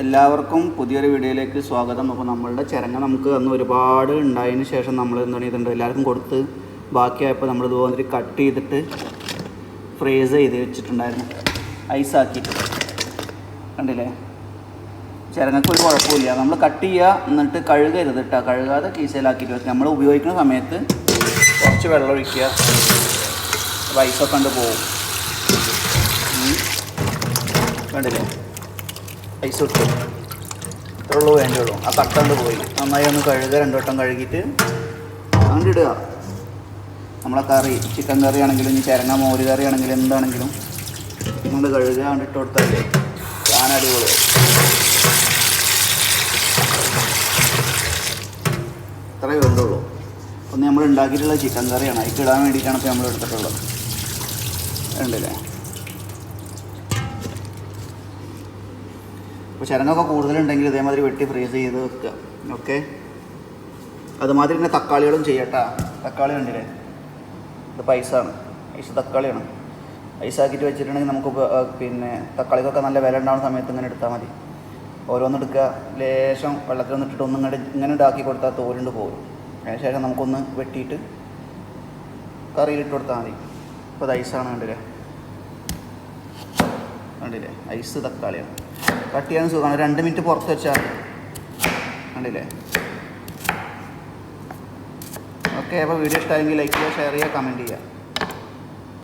എല്ലാവർക്കും പുതിയൊരു വീഡിയോയിലേക്ക് സ്വാഗതം. അപ്പോൾ നമ്മളുടെ ചിരങ്ങ നമുക്ക് അന്ന് ഒരുപാട് ഉണ്ടായതിന് ശേഷം നമ്മൾ എന്താണ് ചെയ്തിട്ടുണ്ട്, എല്ലാവർക്കും കൊടുത്ത് ബാക്കിയായപ്പോൾ നമ്മൾ ഇതുപോലെ കട്ട് ചെയ്തിട്ട് ഫ്രീസ് ചെയ്ത് വെച്ചിട്ടുണ്ടായിരുന്നു, ഐസാക്കിയിട്ട്. കണ്ടില്ലേ, ചിരങ്ങക്ക് ഒരു കുഴപ്പമില്ല. നമ്മൾ കട്ട് ചെയ്യുക, എന്നിട്ട് കഴുകരുത് കേട്ടോ. കഴുകാതെ കീസയിലാക്കിയിട്ട് വെക്കുക. നമ്മൾ ഉപയോഗിക്കുന്ന സമയത്ത് കുറച്ച് വെള്ളം ഒഴിക്കുക, അപ്പോൾ ഐസൊക്കെ കണ്ട് പോകും. കണ്ടില്ലേ, ഐസ് ഇട്ടു, ഇത്രയുള്ളൂ വേണ്ടുള്ളൂ. ആ കട്ടണ്ട് പോയി. നന്നായി ഒന്ന് കഴുകുക, 2 വട്ടം കഴുകിയിട്ട് അങ്ങനെ ഇടുക. നമ്മളെ കറി, ചിക്കൻ കറി ആണെങ്കിലും ഇനി ചിരങ്ങ മോര് കറി ആണെങ്കിലും എന്താണെങ്കിലും നമ്മൾ കഴുകുക, കണ്ട് ഇട്ട് കൊടുത്താൽ ഞാൻ അടിപൊളിയായി. ഇത്രയേ വേണ്ടുള്ളൂ. ഒന്ന് നമ്മൾ ഉണ്ടാക്കിയിട്ടുള്ള ചിക്കൻ കറിയാണ്, അതിൽ ഇടാൻ വേണ്ടിയിട്ടാണ് ഇപ്പോൾ നമ്മൾ എടുത്തിട്ടുള്ളത്. ഉണ്ടല്ലേ, അപ്പോൾ ചിരങ്ങൊക്കെ കൂടുതലുണ്ടെങ്കിൽ ഇതേമാതിരി വെട്ടി ഫ്രീസ് ചെയ്ത് വെക്കുക. ഓക്കെ, അതുമാതിരി തന്നെ തക്കാളികളും ചെയ്യട്ടാ. തക്കാളി കണ്ടില്ലേ, ഇത് ഐസാണ്, ഐസ് തക്കാളിയാണ്. ഐസാക്കിയിട്ട് വെച്ചിട്ടുണ്ടെങ്കിൽ നമുക്ക് പിന്നെ തക്കാളിക്കൊക്കെ നല്ല വില ഉണ്ടാകുന്ന സമയത്ത് ഇങ്ങനെ എടുത്താൽ മതി. ഓരോന്നെടുക്കുക, ലേശം വെള്ളത്തിലൊന്നിട്ടിട്ട് ഇങ്ങനെ ഇതാക്കി കൊടുത്താൽ തോലുണ്ട് പോകും. അതിനുശേഷം നമുക്കൊന്ന് വെട്ടിയിട്ട് കറിയിലിട്ട് കൊടുത്താൽ മതി. ഇപ്പോൾ ഇത് ഐസാണ്, കണ്ടില്ലേ, കണ്ടില്ലേ, ഐസ് തക്കാളിയാണ്. കട്ട് ചെയ്യാൻ സുഖമാണ്. 2 മിനിറ്റ് പുറത്ത് വെച്ചാൽ കണ്ടില്ലേ. ഓക്കെ, അപ്പോൾ വീഡിയോ ഇഷ്ടമായെങ്കിൽ ലൈക്ക് ചെയ്യുക, ഷെയർ ചെയ്യുക, കമൻറ്റ് ചെയ്യുക.